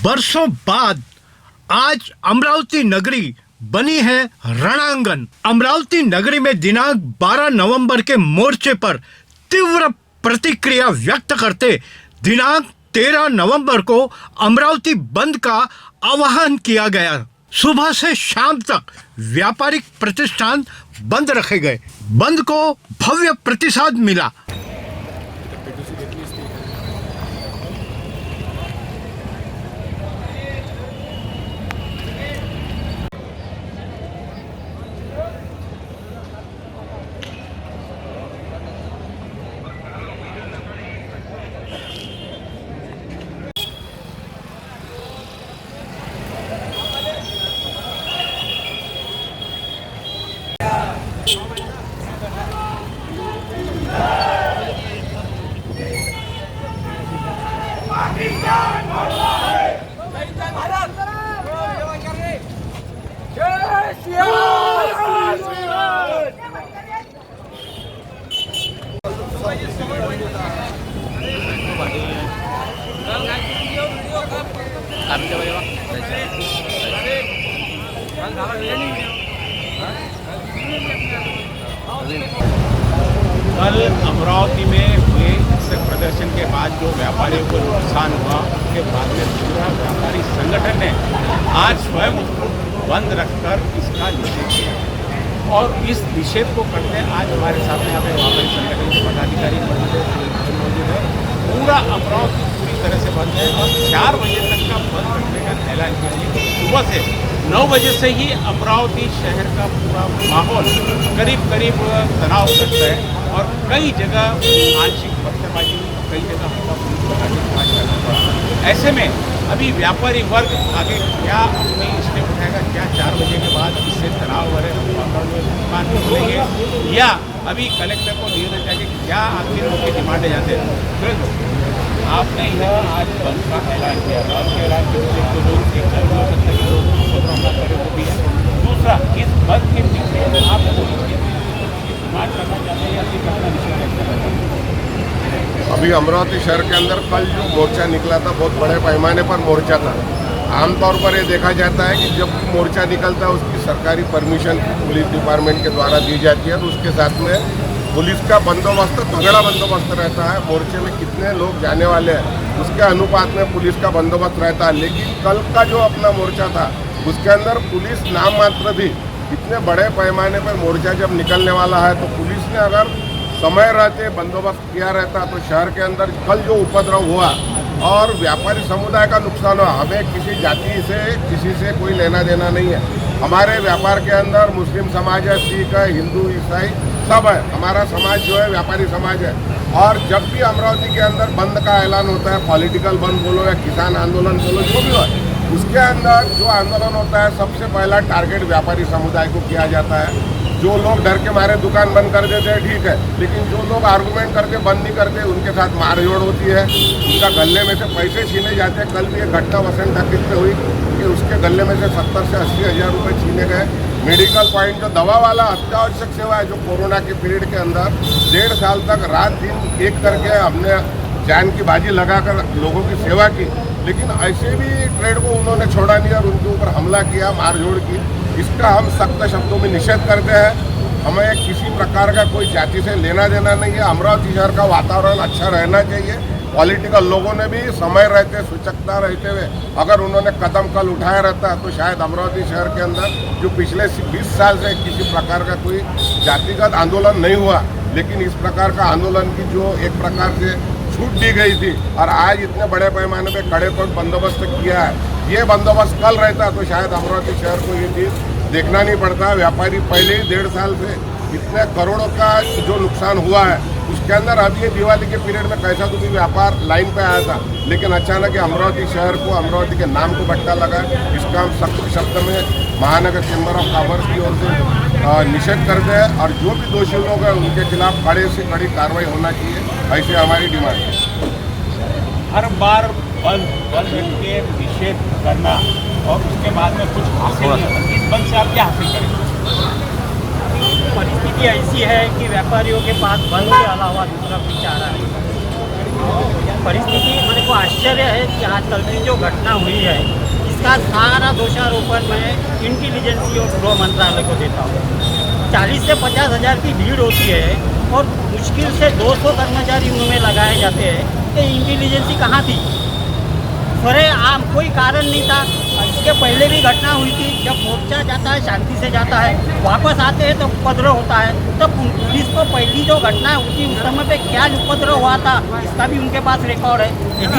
वर्षों बाद आज अमरावती नगरी बनी है रणांगन। अमरावती नगरी में दिनांक 12 नवंबर के मोर्चे पर तीव्र प्रतिक्रिया व्यक्त करते दिनांक 13 नवंबर को अमरावती बंद का आह्वान किया गया। सुबह से शाम तक व्यापारिक प्रतिष्ठान बंद रखे गए। बंद को भव्य प्रतिसाद मिला। कल अमरावती में हुए इस प्रदर्शन के बाद जो व्यापारियों को नुकसान हुआ उसके बाद में पूरा व्यापारी संगठन ने आज स्वयं उसको बंद रखकर इसका निषेध किया। और इस निषेध को करते आज हमारे साथ यहाँ पे व्यापारी संगठन के पदाधिकारी मौजूद है। पूरा अमरावती पूरी तरह से बंद है और 4 बजे तक का बंद रखने का ऐलान किया। सुबह से 9 बजे से ही अमरावती शहर का पूरा माहौल करीब तनावग्रस्त है और कई जगह आंशिक पत्थरबाजी, कई जगह करना पड़ा। ऐसे में अभी व्यापारी वर्ग आगे क्या अपनी स्टेप उठाएगा, क्या 4 बजे के बाद इससे तनाव भरे वातावरण में दुकान खोलेंगे या अभी कलेक्टर को निर्णय चाहिए क्या आखिर उनकी डिमांडें जाते हैं। आपने यह आज बंद का ऐलान किया और उसके ऐलान के तो लोग एक हो सकता है लोग भी है। दूसरा, इस बंद के पीछे आप डिमांड करना चाहते हैं या फिर अपना विषय करना चाहते हैं? अभी अमरावती शहर के अंदर कल जो मोर्चा निकला था बहुत बड़े पैमाने पर मोर्चा था। आमतौर पर ये देखा जाता है कि जब मोर्चा निकलता है उसकी सरकारी परमिशन पुलिस डिपार्टमेंट के द्वारा दी जाती है तो उसके साथ में पुलिस का बंदोबस्त, तगड़ा बंदोबस्त रहता है। मोर्चे में कितने लोग जाने वाले हैं उसके अनुपात में पुलिस का बंदोबस्त रहता है। लेकिन कल का जो अपना मोर्चा था उसके अंदर पुलिस नाम मात्र थी। इतने बड़े पैमाने पर मोर्चा जब निकलने वाला है तो पुलिस ने अगर समय रहते बंदोबस्त किया रहता तो शहर के अंदर कल जो उपद्रव हुआ और व्यापारी समुदाय का नुकसान हुआ, हमें किसी जाति से किसी से कोई लेना देना नहीं है। हमारे व्यापार के अंदर मुस्लिम समाज है, सिख है, हिंदू, ईसाई सब है। हमारा समाज जो है व्यापारी समाज है। और जब भी अमरावती के अंदर बंद का ऐलान होता है, पॉलिटिकल बंद बोलो या किसान आंदोलन बोलो, जो भी हो, उसके अंदर जो आंदोलन होता है सबसे पहला टारगेट व्यापारी समुदाय को किया जाता है। जो लोग डर के मारे दुकान बंद कर देते हैं ठीक है, लेकिन जो लोग आर्गूमेंट करके बंद नहीं करते उनके साथ मारझोड़ होती है, उनका गले में से पैसे छीने जाते हैं। कल भी एक घटना वसंत ठाकुर में हुई कि उसके गले में से 70 से 80 हज़ार रुपये छीने गए। मेडिकल पॉइंट जो दवा वाला अत्यावश्यक सेवा है, जो कोरोना के पीरियड के अंदर 1.5 साल तक रात दिन एक करके हमने जान की बाजी लगाकर लोगों की सेवा की, लेकिन ऐसे भी ट्रेड को उन्होंने छोड़ा नहीं और उनके ऊपर हमला किया, मारझोड़ की। इसका हम सख्त शब्दों में निषेध करते हैं। हमें किसी प्रकार का कोई जाति से लेना देना नहीं है। अमरावती शहर का वातावरण अच्छा रहना चाहिए। पॉलिटिकल लोगों ने भी समय रहते, सचेतता रहते हुए अगर उन्होंने कदम कल उठाया रहता तो शायद अमरावती शहर के अंदर जो पिछले 20 साल से किसी प्रकार का कोई जातिगत आंदोलन नहीं हुआ, लेकिन इस प्रकार का आंदोलन की जो एक प्रकार से छूट दी गई थी और आज इतने बड़े पैमाने पे कड़े पर बंदोबस्त किया है। ये बंदोबस्त कल रहता तो शायद अमरावती शहर को ये चीज़ देखना नहीं पड़ता। व्यापारी पहले ही 1.5 साल से इतने करोड़ों का जो नुकसान हुआ है उसके अंदर अभी ये दिवाली के पीरियड में कैसा तो भी व्यापार लाइन पे आया था, लेकिन अचानक अमरावती शहर को, अमरावती के नाम को बट्टा लगा। इसका हम सख्त शब्द में महानगर चैम्बर ऑफ कॉमर्स की ओर से निषेध करते हैं और जो भी दोषी लोग हैं उनके खिलाफ कड़े से कड़ी कार्रवाई होना चाहिए, ऐसे हमारी डिमांड है। हर बार बंद के निषेध करना और उसके बाद में कुछ हासिल नहीं होता, इस बंद से आप क्या हासिल करेंगे? परिस्थिति ऐसी है कि व्यापारियों के पास बंद के अलावा दूसरा कुछ चारा नहीं। परिस्थिति मेरे को आश्चर्य है कि आजकल की जो घटना हुई है इसका सारा दोषारोपण मैं इंटेलिजेंसी और गृह मंत्रालय को देता हूँ। 40 से 50 हज़ार की भीड़ होती है और मुश्किल से 200 कर्मचारी उनमें लगाए जाते हैं। ये इंटेलिजेंसी कहाँ थी? सरे आम कोई कारण नहीं था। इसके पहले भी घटना हुई थी, जब मोर्चा जाता है शांति से जाता है, वापस आते हैं तो उपद्रव होता है। तब पुलिस को पहली जो घटना हुई उस समय पे क्या उपद्रव हुआ था इसका भी उनके पास रिकॉर्ड है।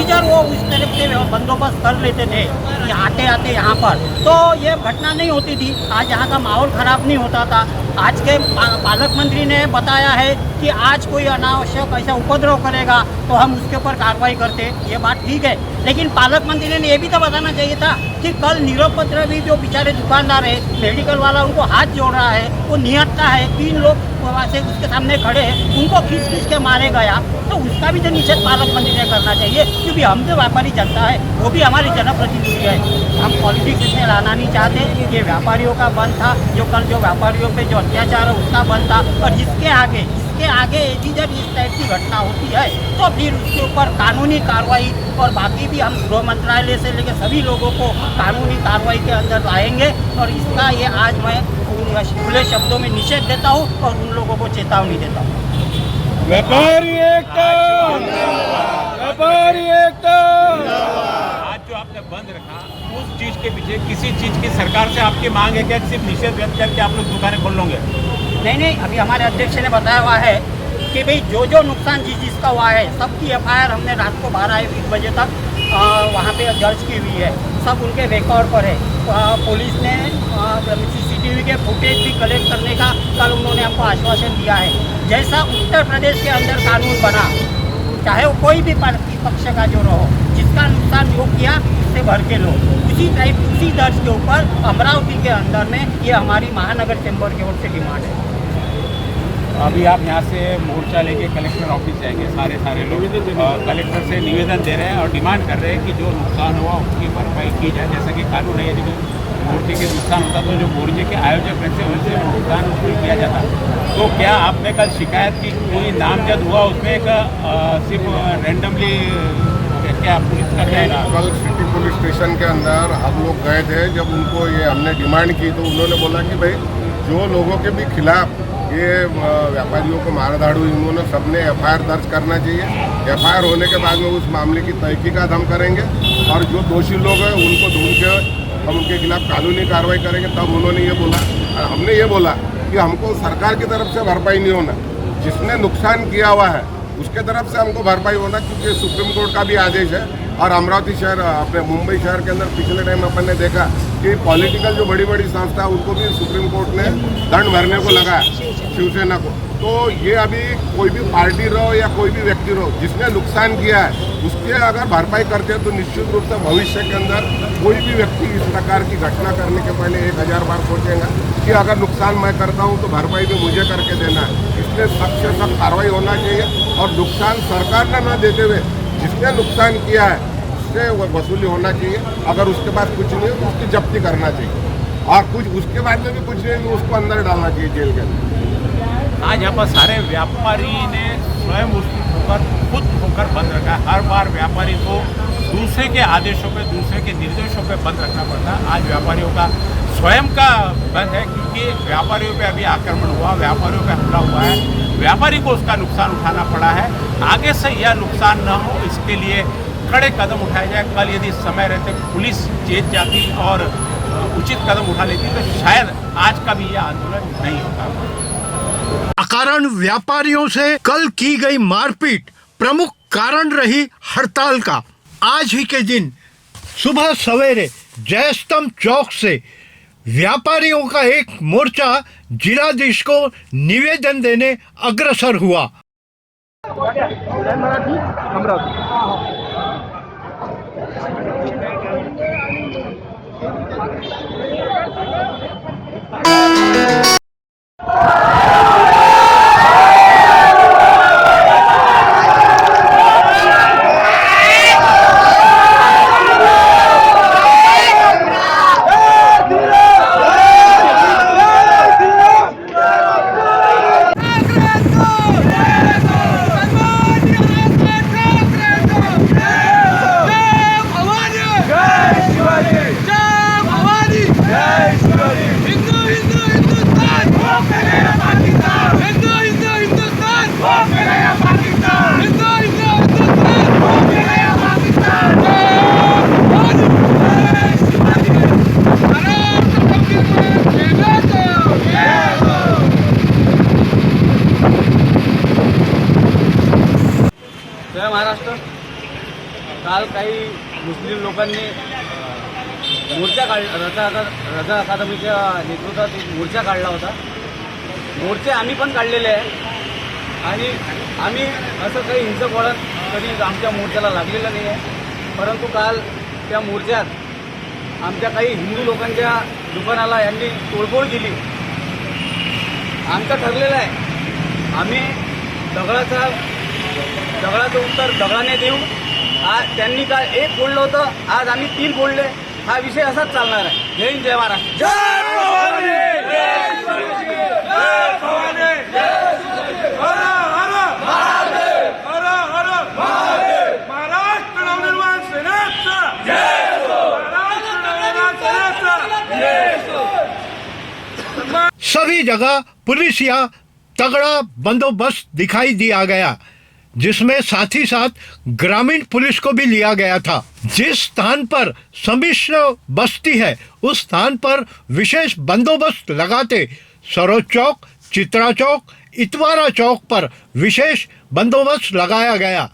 इधर वो उस तरफ से बंदोबस्त कर लेते थे कि आते आते यहाँ पर तो ये घटना नहीं होती थी। आज यहाँ का माहौल ख़राब नहीं होता था। आज के पालक मंत्री ने बताया है कि आज कोई अनावश्यक ऐसा उपद्रव करेगा तो हम उसके ऊपर कार्रवाई करते। ये बात ठीक है, लेकिन पालक मंत्री ने ये भी तो बताना चाहिए था कि कल निरुपद्रवी जो बेचारे दुकानदार है, मेडिकल वाला उनको हाथ जोड़ रहा है, वो निहत्ता है, 3 लोग से उसके सामने खड़े हैं, उनको खींच खींच के मारे गया, तो उसका भी तो निषेध पालक मंत्री ने करना चाहिए। क्योंकि हम जो व्यापारी जनता है वो भी हमारी जनप्रतिनिधि है। हम पॉलिटिक्स इसमें लाना नहीं चाहते। ये व्यापारियों का बंद था, जो कल जो व्यापारियों पे जो अत्याचार है उसका बंद था। और इसके आगे जब इस टाइप की घटना होती है तो फिर उसके ऊपर कानूनी कार्रवाई और बाकी भी हम गृह मंत्रालय से लेकर सभी लोगों को कानूनी कार्रवाई के अंदर लाएंगे। और इसका ये आज मैं खुले शब्दों में निषेध देता हूँ और उन लोगों को चेतावनी देता हूँ। व्यापारी एकता, व्यापारी एकता। आज जो आपने बंद रखा उस चीज के पीछे किसी चीज की सरकार से आपकी मांग है क्या? सिर्फ निषेध व्यक्त करके आप लोग दुकानें खोल लोगे? नहीं, अभी हमारे अध्यक्ष ने बताया हुआ है कि भाई जो नुकसान जिसका हुआ है सबकी एफआईआर हमने रात को 12-1 बजे तक वहाँ पे दर्ज की हुई है। सब उनके रिकॉर्ड पर है। पुलिस ने CCTV के फुटेज भी कलेक्ट करने का कल उन्होंने हमको आश्वासन दिया है। जैसा उत्तर प्रदेश के अंदर कानून बना, चाहे वो कोई भी पक्ष का जो रहो, जिसका नुकसान जो किया उससे भर के लो, उसी दर्ज के ऊपर अमरावती के अंदर में ये हमारी महानगर चैम्बर की ओर से डिमांड है। अभी आप यहाँ से मोर्चा लेके कलेक्टर ऑफिस जाएंगे, सारे लोग कलेक्टर से निवेदन दे रहे हैं और डिमांड कर रहे हैं कि जो नुकसान हुआ उसकी भरपाई की जाए। जैसा कि कानून है, यदि मोर्चे के नुकसान होता तो जो मोर्चे के आयोजक रहते हैं उनसे भुगतान किया जाता। तो क्या आपने कल शिकायत की, कोई नामजद हुआ उसमें सिर्फ रैंडमली क्या पुलिस का क्या? कल सिटी पुलिस स्टेशन के अंदर हम लोग गए थे, जब उनको ये हमने डिमांड की तो उन्होंने बोला कि भाई जो लोगों के भी खिलाफ ये व्यापारियों को मारधाड़ हुई उन्होंने सबने एफआईआर दर्ज करना चाहिए। एफआईआर होने के बाद में उस मामले की तहकीकात हम करेंगे और जो दोषी लोग हैं उनको ढूंढ के हम उनके खिलाफ कानूनी कार्रवाई करेंगे। तब उन्होंने ये बोला, हमने ये बोला कि हमको सरकार की तरफ से भरपाई नहीं होना, जिसने नुकसान किया हुआ है उसके तरफ से हमको भरपाई होना, क्योंकि सुप्रीम कोर्ट का भी आदेश है। और अमरावती शहर अपने मुंबई शहर के अंदर पिछले टाइम अपन ने देखा कि पॉलिटिकल जो बड़ी बड़ी संस्था उनको भी सुप्रीम कोर्ट ने दंड भरने को लगाया, शिवसेना को। तो ये अभी कोई भी पार्टी रहो या कोई भी व्यक्ति रहो, जिसने नुकसान किया है उसके अगर भरपाई करते हैं तो निश्चित रूप से भविष्य के अंदर कोई भी व्यक्ति इस प्रकार की घटना करने के पहले 1000 बार सोचेगा कि अगर नुकसान मैं करता हूँ तो भरपाई भी मुझे करके देना है। इसलिए सख्त से सख्त कार्रवाई होना चाहिए और नुकसान सरकार ने न देते हुए जिसने नुकसान किया है उससे वसूली होना चाहिए। अगर उसके पास कुछ नहीं है तो उसकी जब्ती करना चाहिए और कुछ उसके बाद में भी कुछ नहीं है तो उसको अंदर डालना चाहिए जेल के अंदर। आज यहाँ पर सारे व्यापारी ने स्वयं खुद होकर बंद रखा है। हर बार व्यापारी को दूसरे के आदेशों पे, दूसरे के निर्देशों पे बंद रखना पड़ता है। आज व्यापारियों का स्वयं का बंद है क्योंकि व्यापारियों पे अभी आक्रमण हुआ, व्यापारियों पे हमला हुआ है, व्यापारी को उसका नुकसान उठाना पड़ा है। आगे से यह नुकसान न हो इसके लिए कड़े कदम उठाए जाए। कल यदि समय रहते पुलिस चेत जाती और उचित कदम उठा लेती तो शायद आज का भी यह आंदोलन नहीं होता। अकारण व्यापारियों से कल की गई मारपीट प्रमुख कारण रही हड़ताल का। आज ही के दिन सुबह सवेरे जयस्तंभ चौक से व्यापारियों का एक मोर्चा जिलाधीश को निवेदन देने अग्रसर हुआ। लोकांनी मोर्चा रजा अकादमीच्या नेतृत्वात एक मोर्चा काढला होता. मोर्चे आम्ही पण काढलेले आहे आणि आम्ही असं काही हिंसक वळण कधी आमच्या मोर्चाला लागलेलं नाही आहे. परंतु काल त्या मोर्चात आमच्या काही हिंदू लोकांच्या दुकानाला यांनी तोडफोड केली. आमचं ठरलेलं आहे आम्ही दगडाचं उत्तर दगडाने देऊ. आज त्यांनी काल एक फोडलं होतं, आज आम्ही 3 फोडले. हा विषय असाच चालणार आहे. जय हिंद, जय महाराष्ट्र. सभी जगह पुलिस या तगड़ा बंदोबस्त दिखाई दिया गया, जिसमें साथ ही साथ ग्रामीण पुलिस को भी लिया गया था. जिस स्थान पर सम्मिश्र बस्ती है उस स्थान पर विशेष बंदोबस्त लगाते सरोज चौक, चित्रा चौक, इतवारा चौक पर विशेष बंदोबस्त लगाया गया.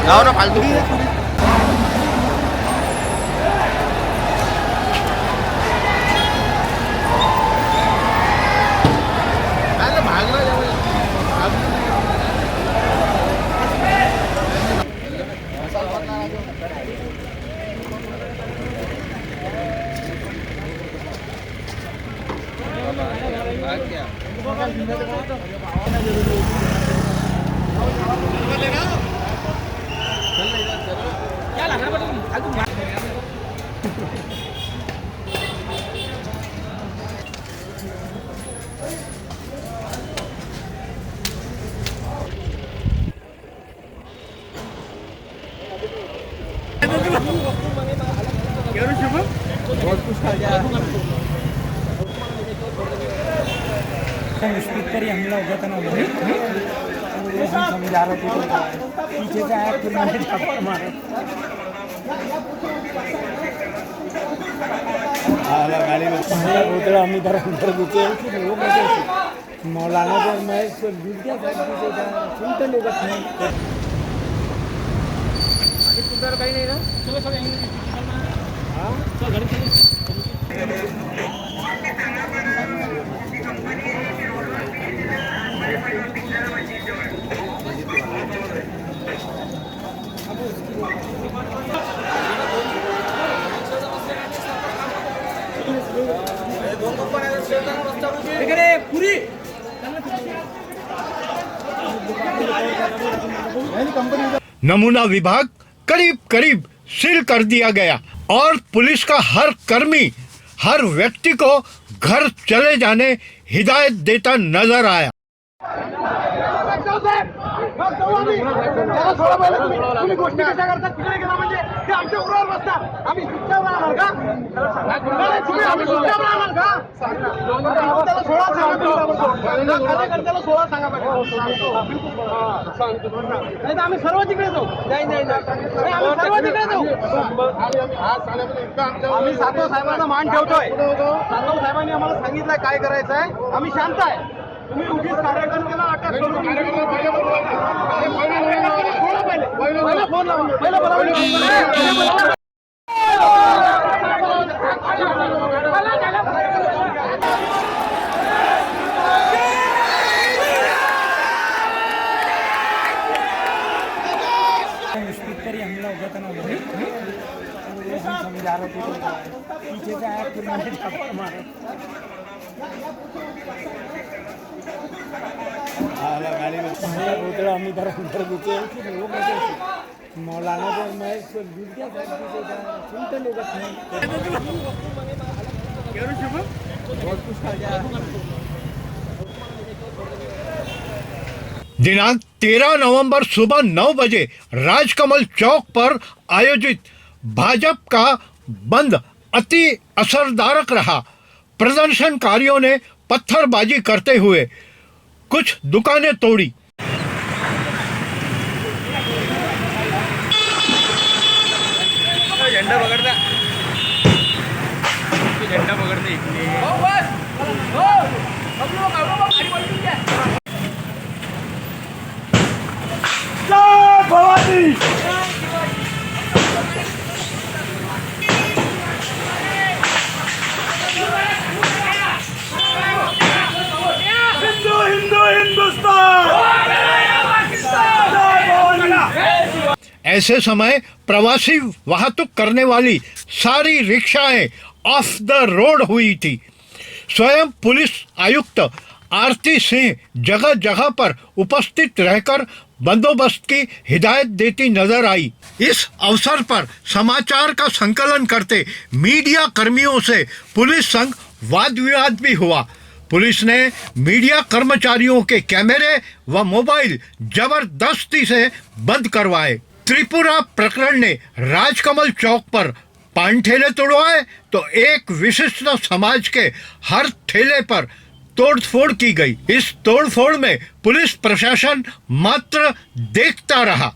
जाओ ना फालतू. स्पीकर हमला हो गया था ना समझा रहे थे पीछे से आया फिर मैंने थप्पड़ मारा. हम इधर अंदर घुसे मौलाना को मैं गिर गया सुनते लोग उधर कहीं नहीं ना. चलो सब हाँ चलो घर चलो. नमूना विभाग करीब करीब सील कर दिया गया और पुलिस का हर कर्मी हर व्यक्ति को घर चले जाने हिदायत देता नजर आया. तुम्ही गोष्टी कशा करता तिकडे गेला म्हणजे ते आमच्या उरावर बसतात. आम्ही सुट्ट्यावर राहणार का? तुम्ही आम्ही सुट्ट्यावर राहणार का? त्याला 16 सांगा. कार्यकर्त्याला 16 सांगा पाहिजे. नाही तर आम्ही सर्व तिकडे जाऊ. नाही आम्ही सर्व तिकडे जाऊ. आम्ही सातव साहेबांचा मान ठेवतोय. सातव साहेबांनी आम्हाला सांगितलंय काय करायचं आहे. आम्ही शांत आहे. तुम्ही उगीच कार्यकर्त्याला अटक करून पहिला फोन लावा. पहिला पीछे से आया फिर मैंने थप्पड़ मारा गाड़ी में इधर उधर घुसे वो कैसे मौलाना को मैं गिर गया सुनते लोग बहुत कुछ खा गया दिनांक 13 नवंबर सुबह 9 बजे राजकमल चौक पर आयोजित भाजपा का बंद अति असरदारक रहा। प्रदर्शनकारियों ने पत्थरबाजी करते हुए कुछ दुकानें तोड़ी। झंडा पकड़ता झंडा पकड़ते ऐसे समय प्रवासी वाहतुक करने वाली सारी रिक्शाएं ऑफ द रोड हुई थी। स्वयं पुलिस आयुक्त आरती सिंह जगह जगह पर उपस्थित रहकर बंदोबस्त की हिदायत देती नजर आई। इस अवसर पर समाचार का संकलन करते मीडिया कर्मियों से पुलिस संग वाद विवाद भी हुआ। पुलिस ने मीडिया कर्मचारियों के कैमरे व मोबाइल जबरदस्ती से बंद करवाए। त्रिपुरा प्रकरण ने राजकमल चौक पर पान ठेले तोड़वाए तो एक विशिष्ट समाज के हर ठेले पर तोड़फोड़ की गई। इस तोड़फोड़ में पुलिस प्रशासन मात्र देखता रहा।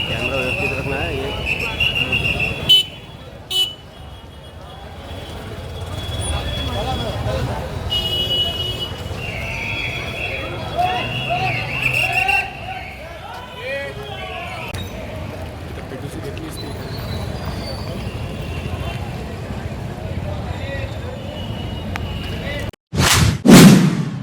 कैमरा व्यवस्थित रखना है ये